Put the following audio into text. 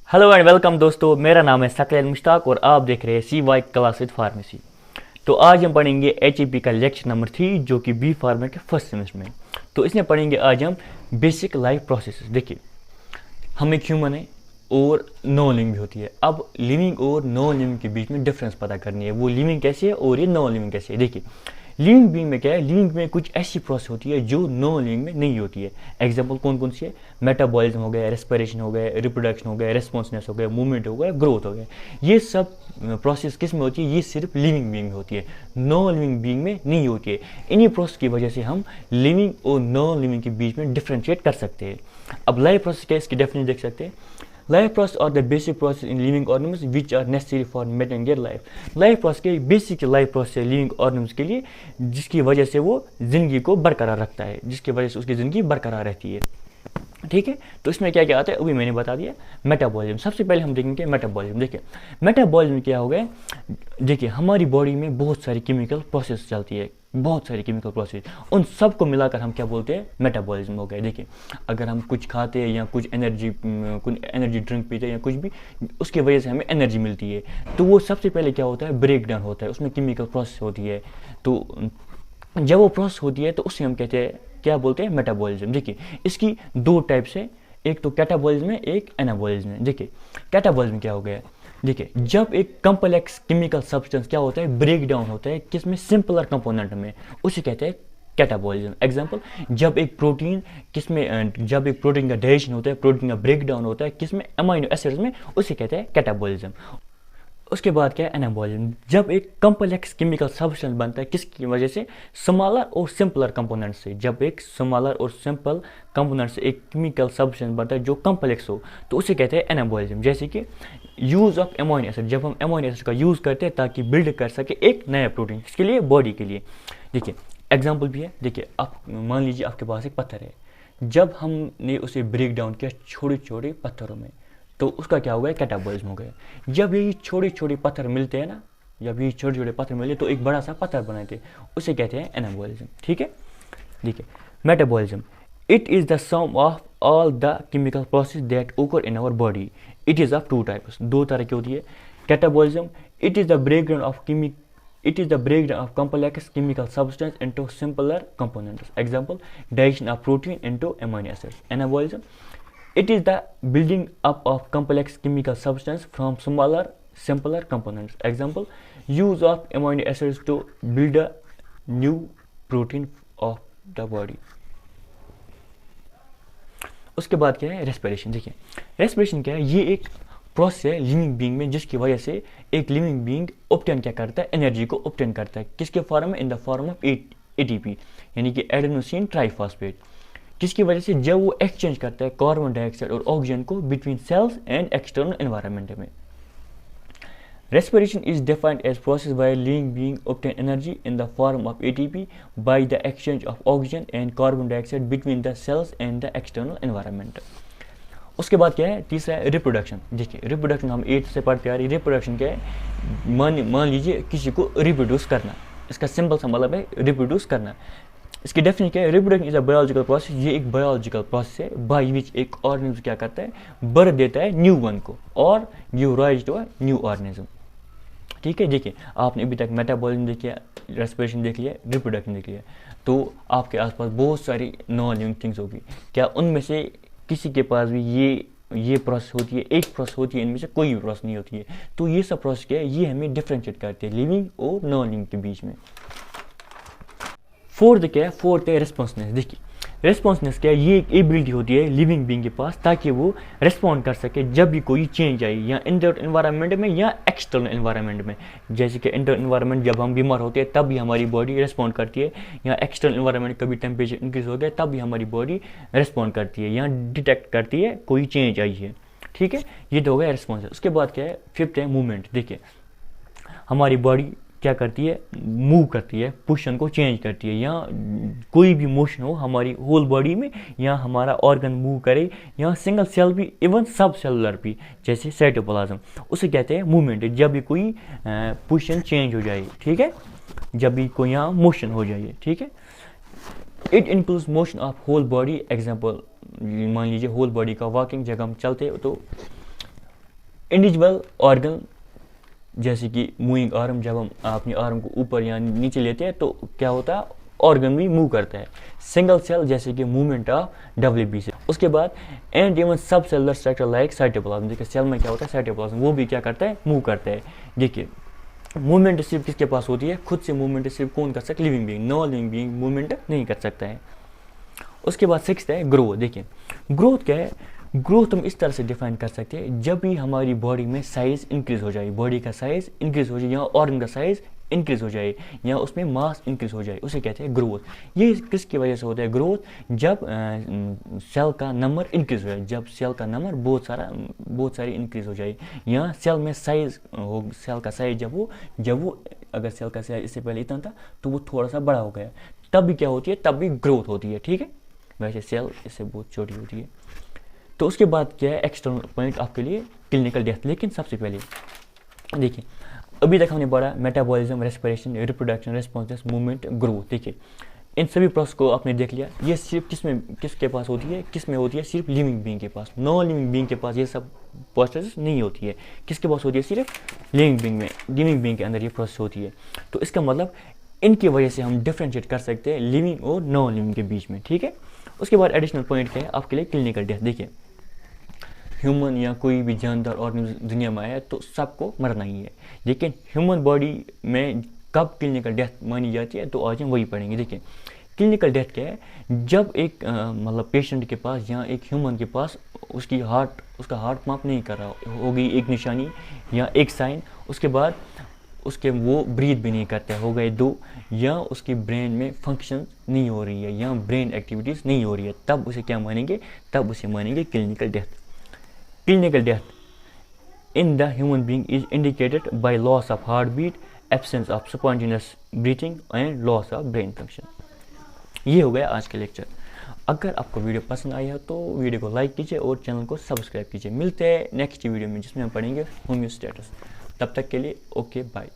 Hello and welcome दोस्तों, मेरा नाम है सकलैन मुश्ताक और आप देख रहे हैं CY क्लास विद फार्मेसी। तो आज हम पढ़ेंगे HEP का लेक्चर नंबर 3 जो कि बी फार्मा के फर्स्ट सेमेस्टर में। तो इसमें पढ़ेंगे आज हम बेसिक लाइफ प्रोसेस। देखिए, हम एक ह्यूमन है और नॉन लिविंग भी होती है। अब लिविंग और नॉन लिविंग के बीच में डिफरेंस पता करनी है, वो लिविंग कैसे है और ये नॉन लिविंग कैसे है। देखिए, लिविंग बीइंग में क्या है, लिविंग में कुछ ऐसी प्रोसेस होती है जो नॉन लिविंग में नहीं होती है। एग्जांपल कौन कौन सी है? मेटाबॉलिज्म हो गया, रेस्पिरेशन हो गया, रिप्रोडक्शन हो गया, रेस्पॉन्सनेस हो गया, मूवमेंट हो गया, ग्रोथ हो गया। ये सब प्रोसेस किस में होती है? ये सिर्फ लिविंग बीइंग में होती है, नॉन लिविंग बीइंग में नहीं होती है। इन्हीं प्रोसेस की वजह से हम लिविंग और नॉन लिविंग के बीच में डिफ्रेंशिएट कर सकते हैं। अब लाइफ प्रोसेस क्या है, इसकी डेफिनेशन देख सकते हैं। लाइफ प्रोसेस और the basic process in living organisms which are necessary for maintaining their life. Life process के बेसिक लाइफ प्रोसेस है लिविंग ऑर्गेनिम्स के लिए, जिसकी वजह से वो जिंदगी को बरकरार रखता है, जिसकी वजह से उसकी ज़िंदगी बरकरार रहती है। ठीक है, तो इसमें क्या क्या आता है अभी मैंने बता दिया। मेटाबॉलिज्म, सबसे पहले हम देखेंगे मेटाबॉलिज्म। देखिए, मेटाबॉलिज्म क्या हो गया? देखिए, हमारी बॉडी में बहुत सारी केमिकल प्रोसेस चलती है, बहुत सारी केमिकल प्रोसेस, उन सब को मिलाकर हम क्या बोलते हैं? मेटाबॉलिज्म हो गया। देखिए, अगर हम कुछ खाते हैं या कुछ एनर्जी ड्रिंक पीते हैं या कुछ भी, उसकी वजह से हमें एनर्जी मिलती है, तो वो सबसे पहले क्या होता है? ब्रेक डाउन होता है, उसमें केमिकल प्रोसेस होती है। तो जब वो प्रोसेस होती है तो उससे हम कहते हैं, क्या बोलते हैं? मेटाबॉलिज्म। देखिए, इसकी दो टाइप्स है, एक तो कैटाबॉलिज्म है, एक एनाबॉलिज्म है। देखिए, कैटाबॉलिज्म क्या हो गया? देखिए, जब एक कम्प्लेक्स केमिकल सब्सटेंस क्या होता है? ब्रेक डाउन होता है, किसमें? सिंपलर कंपोनेंट में, उसे कहते हैं कैटाबॉलिज्म। एग्जांपल, जब एक प्रोटीन का डाइजेशन होता है, प्रोटीन का ब्रेक डाउन होता है, किसमें? अमाइनो एसिड्स में, उसे कहते हैं कैटाबॉलिज्म। उसके बाद क्या है? एनाबॉलिज्म। जब एक कम्प्लेक्स केमिकल सब्सटेंस बनता है, किसकी वजह से? स्मॉलर और सिंपलर कंपोनेंट से। जब एक स्मॉलर और सिंपल कंपोनेंट से एक केमिकल सब्सटेंस बनता है जो कम्प्लेक्स हो, तो उसे कहते हैं एनाबॉलिज्म। जैसे कि यूज़ ऑफ एमिनो एसिड, जब हम एमिनो एसिड का यूज़ करते हैं ताकि बिल्ड कर सके एक नया प्रोटीन, किसके लिए? बॉडी के लिए। देखिए, एग्जाम्पल भी है। देखिए, आप मान लीजिए आपके पास एक पत्थर है, जब हमने उसे ब्रेक डाउन किया छोटे छोटे पत्थरों में, तो उसका क्या हो गया? कैटाबॉलिज्म हो गया। जब ये छोटे छोटे पत्थर मिलते हैं ना, जब ये छोटे छोटे पत्थर मिलते तो एक बड़ा सा पत्थर बनाते हैं, उसे कहते हैं एनाबॉलिज्म। ठीक है। देखिए, metabolism, it is the sum of all the chemical process that occur in our body. It is of two types, दो तरह की होती है। Catabolism, it is the breakdown of complex chemical substance into simpler components. Example, digestion of protein into amino acids. Anabolism, it is the building up of complex chemical substance from smaller, simpler components. Example, use of amino acids to build a new protein of the body. उसके बाद क्या है? Respiration. देखिए, respiration क्या है? ये एक process है लिविंग बीइंग में, जिसकी वजह से एक लिविंग बीइंग ऑब्टेन क्या करता है? एनर्जी को ऑब्टेन करता है। किसके फॉर्म में? In the form of ATP, यानी कि एडेनोसिन ट्राइफॉस्फेट। किसकी वजह से? जब वो एक्सचेंज करता है कार्बन डाइऑक्साइड और ऑक्सीजन को between cells and external environment में। Respiration is defined as process by living being obtain energy in the form of ATP by the exchange of oxygen and carbon dioxide between the cells and the external environment. उसके बाद क्या है? तीसरा है reproduction. देखिए, reproduction हम 8 से पढ़ते आ रहे हैं। रिप्रोडक्शन क्या है? मान लीजिए किसी को रिप्रोड्यूस करना, इसका सिंपल सा मतलब है रिप्रोड्यूस करना। इसकी डेफिनेशन क्या है? Reproduction is a biological process. ये एक बायोलॉजिकल प्रोसेस है बाय विच एक ऑर्गेनिज्म क्या करता है? बर्थ देता है न्यू वन को और give rise to a new organism. ठीक है। देखिए, आपने अभी तक मेटाबॉलिज्म देख लिया, रेस्पिरेशन देख लिया, रिप्रोडक्शन देख लिया, तो आपके आसपास बहुत सारी नॉन लिविंग थिंग्स होगी। क्या उनमें से किसी के पास भी ये प्रोसेस होती है? एक प्रोसेस होती है, इनमें से कोई भी प्रोसेस नहीं होती है। तो ये सब प्रोसेस क्या है? ये हमें डिफ्रेंशिएट करते हैं लिविंग और नॉन लिविंग के बीच में। फोर्थ क्या है? फोर्थ है रेस्पॉन्सनेस। देखिए, रेस्पॉन्सनेस क्या है? ये एक एबिलिटी होती है लिविंग बीइंग के पास, ताकि वो रेस्पॉन्ड कर सके जब भी कोई चेंज आई, या इंटर एनवायरनमेंट में या एक्सटर्नल एनवायरनमेंट में। जैसे कि इंटर एनवायरनमेंट, जब हम बीमार होते हैं तब भी हमारी बॉडी रेस्पॉन्ड करती है, या एक्सटर्नल एनवायरनमेंट कभी टेम्परेचर इंक्रीज हो गया तब भी हमारी बॉडी रेस्पॉन्ड करती है या डिटेक्ट करती है कोई चेंज आई है। ठीक है, ये तो हो गया रेस्पॉन्स। उसके बाद क्या है? फिफ्थ है मूवमेंट। देखिए, हमारी बॉडी क्या करती है? मूव करती है, पोजीशन को चेंज करती है, या कोई भी मोशन हो हमारी होल बॉडी में, या हमारा ऑर्गन मूव करे, या सिंगल सेल भी, इवन सब सेलुलर भी, जैसे साइटोप्लाज्म, उसे कहते हैं मूवमेंट। जब भी कोई पोजीशन चेंज हो जाए, ठीक है, जब भी कोई यहाँ मोशन हो जाए, ठीक है। It includes motion of whole body. Example, मान लीजिए होल बॉडी का वॉकिंग, जब हम चलते तो इंडिविजुअल ऑर्गन जैसे कि मूविंग आर्म, जब हम अपनी आर्म को ऊपर या नीचे लेते हैं तो क्या होता है, ऑर्गन भी मूव करता है। सिंगल सेल जैसे कि मूवमेंट ऑफ WBC से। उसके बाद एंड इवन सब सेलुलर स्ट्रक्चर लाइक साइटोप्लाज्म, देखिए सेल में क्या होता है, साइटोप्लाज्म, वो भी क्या करता है, मूव करता है। देखिए मूवमेंट सिर्फ किसके पास होती है, खुद से मूवमेंट सिर्फ कौन कर सकता है, living being, non living being movement नहीं कर सकता है। उसके बाद 6 है ग्रोथ। देखिए ग्रोथ क्या है, ग्रोथ हम इस तरह से डिफाइन कर सकते हैं, जब भी हमारी बॉडी में साइज इंक्रीज हो जाए, बॉडी का साइज इंक्रीज हो जाए या ऑर्गन का साइज इंक्रीज हो जाए या उसमें मास इंक्रीज हो जाए, उसे कहते हैं ग्रोथ। ये किसकी वजह से होता है ग्रोथ, जब सेल का नंबर इंक्रीज हो जाए, जब सेल का नंबर बहुत सारी इंक्रीज हो जाए या सेल में साइज हो, सेल का साइज जब वो अगर सेल का साइज इससे पहले इतना था तो वो थोड़ा सा बड़ा हो गया, तब भी क्या होती है, तब भी ग्रोथ होती है। ठीक है, वैसे सेल इससे बहुत छोटी होती है। तो उसके बाद क्या है एक्सटर्नल पॉइंट आपके लिए क्लिनिकल डेथ। लेकिन सबसे पहले देखिए अभी तक हमने पढ़ा metabolism, respiration, reproduction, response, movement, growth. देखिए इन सभी प्रोसेस को आपने देख लिया। ये सिर्फ किसके पास होती है, किस में होती है, सिर्फ लिविंग बीइंग के पास। नॉन लिविंग बीइंग के पास ये सब प्रोसेस नहीं होती है। किसके पास होती है, सिर्फ लिविंग बीइंग में, लिविंग बीइंग के अंदर ये प्रोसेस होती है। तो इसका मतलब इनकी वजह से हम डिफ्रेंशिएट कर सकते हैं लिविंग और नॉन लिविंग के बीच में। ठीक है, उसके बाद एडिशनल पॉइंट क्या है आपके लिए, क्लिनिकल डेथ। देखिए ह्यूमन या कोई भी जानदार ऑर्गेनिज्म दुनिया में आया तो सबको मरना ही है, लेकिन ह्यूमन बॉडी में कब क्लिनिकल डेथ मानी जाती है तो आज हम वही पढ़ेंगे। देखिए क्लिनिकल डेथ क्या है, जब एक मतलब पेशेंट के पास या एक ह्यूमन के पास उसका हार्ट पंप नहीं कर रहा, हो गई एक निशानी या एक साइन, उसके बाद उसके वो ब्रीथ भी नहीं करते, हो गए 2, या उसकी ब्रेन में फंक्शन नहीं हो रही है या ब्रेन एक्टिविटीज़ नहीं हो रही है, तब उसे क्या मानेंगे, तब उसे मानेंगे clinical death. Clinical death in the human being is indicated by loss of heartbeat, absence of spontaneous breathing and loss of brain function। ये हो गया आज का लेक्चर। अगर आपको वीडियो पसंद आया तो वीडियो को लाइक कीजिए और चैनल को सब्सक्राइब कीजिए। मिलते हैं नेक्स्ट वीडियो में जिसमें हम पढ़ेंगे होम्योस्टेसिस। तब तक के लिए ओके बाय।